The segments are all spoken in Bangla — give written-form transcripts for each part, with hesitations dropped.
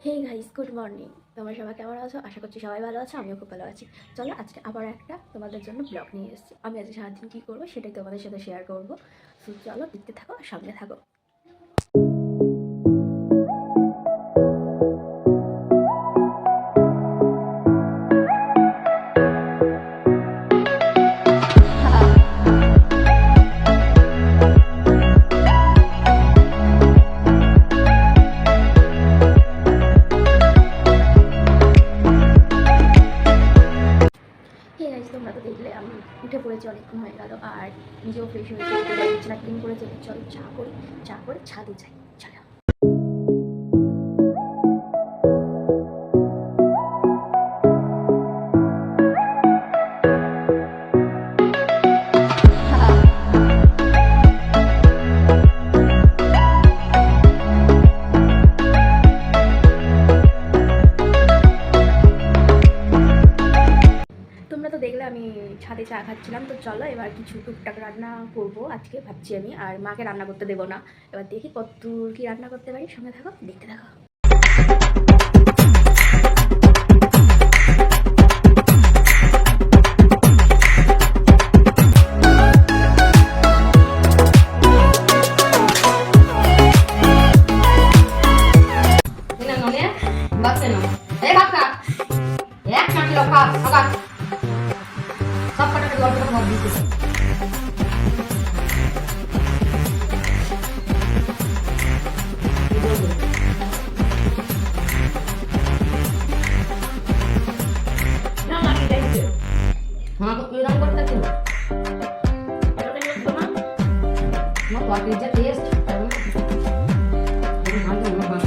Hey guys, good morning. তোমরা সবাই কেমন আছো? আশা করছি সবাই ভালো আছো, আমিও খুব ভালো আছি। চলো আজকে আবার একটা তোমাদের জন্য ব্লগ নিয়ে এসেছি। আমি আজকে সারাদিন কী করবো সেটাই তোমাদের সাথে শেয়ার করবো। সো চলো দেখতে থাকো আর সঙ্গে থাকো। হে গাইস, তোমরা তো দেখলে আমি উঠে পড়েছি, অনেকক্ষণ হয়ে গেল আর নিজেও ফ্রেশ হয়েছি, বিছানা ক্লিন করে চলো চা করি, চা করে ছাদে যাই। চলো। তোমরা তো দেখলে আমি ছাদে চা খাচ্ছিলাম। তো চলো এবার কিছু টুকটাক রান্না করবো আজকে ভাবছি আমি, আর মাকে রান্না করতে দেবো না। এবার দেখি কতদূর কি রান্না করতে পারি, সঙ্গে থাকো, দেখতে থাকো। हाँ तो कोई रंग करता क्यों? मत व्हाट इज द टेस्ट? हाँ तो मैं बात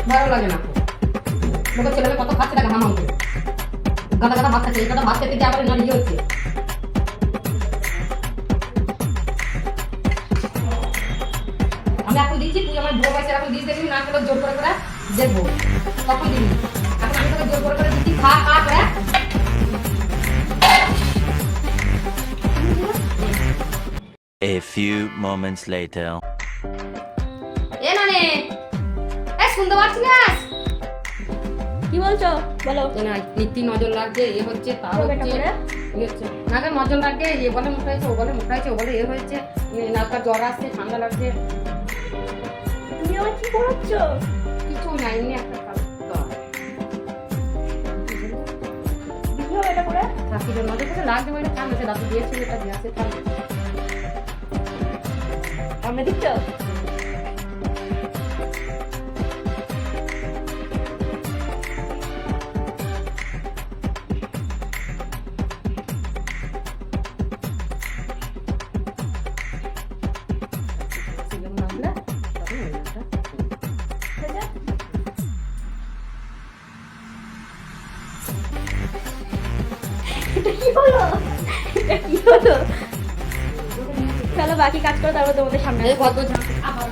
ভালো লাগে না লোকের ছেলে কত খাচ্ছে টাকা হামাম করে গাদা গাদা ভাত খাচ্ছে এটা ভাত খেতে গিয়ে আবার ইয়ে হচ্ছে আমি এখন দিচ্ছি তুই আমার বউ পয়সা এখন দিস দেখবি না করে জোর করে করে দেখবো তখন দিবি এখন আমি তোকে জোর করে করে দিচ্ছি খা খা করে A few moments later. এ নানে এ শুনতে পাচ্ছিস না কি বলছো বলো। না নীতি নজর লাগছে এ হচ্ছে তা হচ্ছে এ হচ্ছে নাকে নজর লাগছে এ বলে মুখ হয়েছে ও বলে মুখ হয়েছে ও বলে এ হয়েছে নাকার জ্বর আসছে ঠান্ডা লাগছে তুমি আমার কি করাচ্ছ? কিছু না এমনি একটা দেখি হবে এটা করে। বাকি নজর করে লাগছে মানে ঠান্ডা সে দাঁত দিয়েছে এটা দিয়েছে ঠান্ডা আমরা দিচ্ছ এটা কি হলো? এটা কি হলো? চলো বাকি কাজ করো, তারপর তোমাদের সামনে এই কত আবার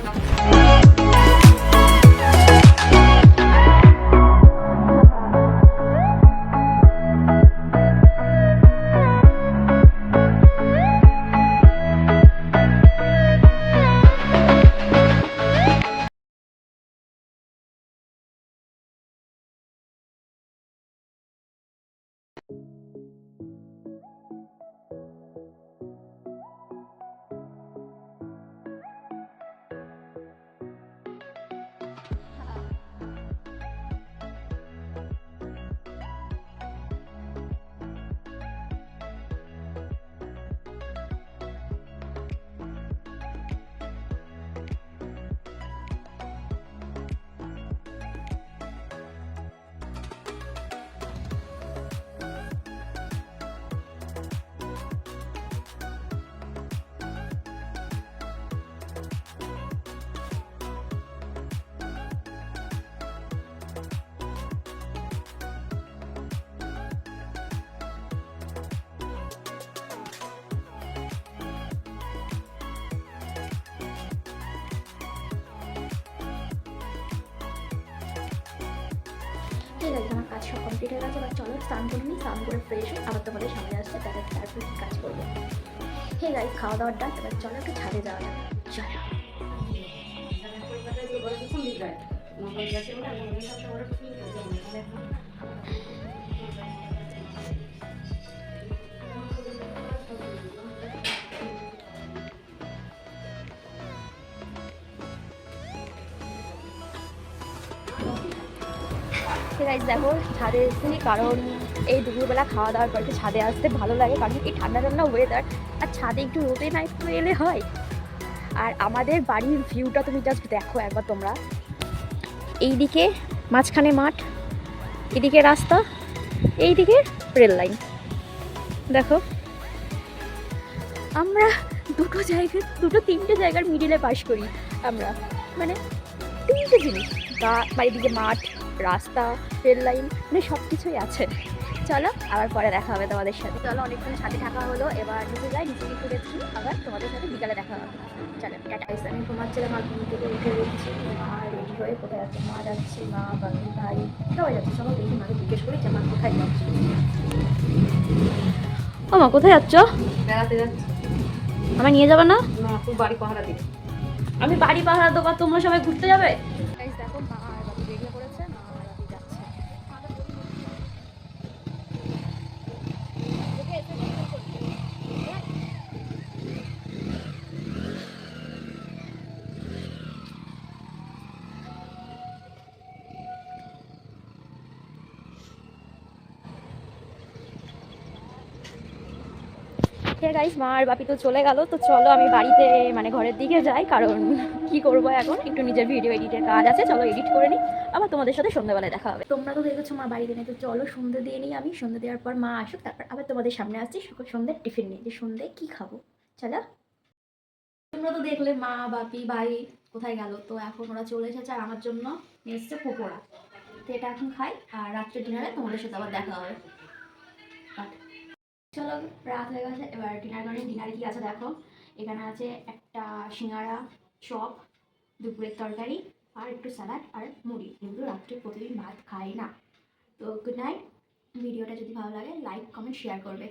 ঠিক আছে, আমার কাজ সব কমপ্লিট হয়ে গেছে। এবার চলো স্নান করে নিই, স্নান করে ফ্রেশ হয়ে আবার তোমাদের সামনে আসছে, তারপর তারপর কী কাজ করবো। হে গাইস, খাওয়া দাওয়ার ডান, এবার চলো একটু ছাদে যাওয়া যাবে। চলো। ঠিক আছে, দেখো ছাদে এসেছি কারণ এই দুপুরবেলা খাওয়া দাওয়ার পর একটু ছাদে আসতে ভালো লাগে, কারণ এই ঠান্ডা ঠান্ডা ওয়েদার, আর ছাদে একটু রোদে না একটু এলে হয়। আর আমাদের বাড়ির ভিউটা তুমি জাস্ট দেখো একবার তোমরা, এইদিকে মাঝখানে মাঠ, এদিকে রাস্তা, এইদিকে রেল লাইন। দেখো আমরা তিনটে জায়গার মিডিলে বাস করি আমরা, মানে তিনটে জিনিস, বাড়িদিকে মাঠ, রাস্তা, রেল লাইন, মানে সব কিছুই আছে। চলো আবার পরে দেখা হবে তোমাদের সাথে। চলো অনেকক্ষণ সাথে থাকা হলো, এবার নিচে যাই, নিচে একটু দেখছি, আবার তোমাদের সাথে বিকালে দেখা হবে। চলো টাটা। আমি ঘুমাচ্ছিলাম, আর ঘুম থেকে উঠে দেখছি মা রেডি হয়ে কোথায় যাচ্ছে। মা যাচ্ছে, মা বাকি ভাই সবাই যাচ্ছে। চলো দেখি মাকে জিজ্ঞেস করি যে মা কোথায় যাচ্ছে। ও মা কোথায় যাচ্ছ? বেড়াতে যাচ্ছি। আমায় নিয়ে যাবে না? না, তুই বাড়ি পাহারা দিবি। আমি বাড়ি পাহারা দেবো, তোমরা সবাই ঘুরতে যাবে? দেখো মা আর বাবু বেরিয়ে পড়েছে, মা আর বাবু যাচ্ছে। ঠিক গাইস, মা আর বাপি তো চলে গেল, তো চলো আমি বাড়িতে মানে ঘরের দিকে যাই, কারণ কি করব এখন, একটু নিজের ভিডিও এডিটের কাজ আছে, চলো এডিট করে নিই, আবার তোমাদের সাথে সন্ধ্যাবেলায় দেখা হবে। তোমরা তো দেখেছো মা বাড়িতে নেই, তো চলো সন্ধ্যে দিয়ে নিই আমি, সন্ধ্যে দেওয়ার পর মা আসুক, তারপর আবার তোমাদের সামনে আসছি সন্ধ্যের টিফিন নিই, যে সন্ধ্যে কি খাবো। চলো, তোমরা তো দেখলে মা বাপি ভাই কোথায় গেল, তো এখন ওরা চলে এসেছে, আর আমার জন্য নিয়ে এসেছে পকোড়া, তো এটা এখন খাই, আর রাত্রে ডিনারে তোমাদের সাথে আবার দেখা হবে। চলো রাত হয়ে গেছে, এবার ডিনার করি। ডিনারে কি আছে দেখো, এখানে আছে একটা সিঙ্গাড়া, চপ, দুপুরের তরকারি, আর একটু স্যালাড আর মুড়ি। এগুলো রাত্রে প্রতিদিন ভাত খাই না। তো গুড নাইট। ভিডিওটা যদি ভালো লাগে লাইক কমেন্ট শেয়ার করবে।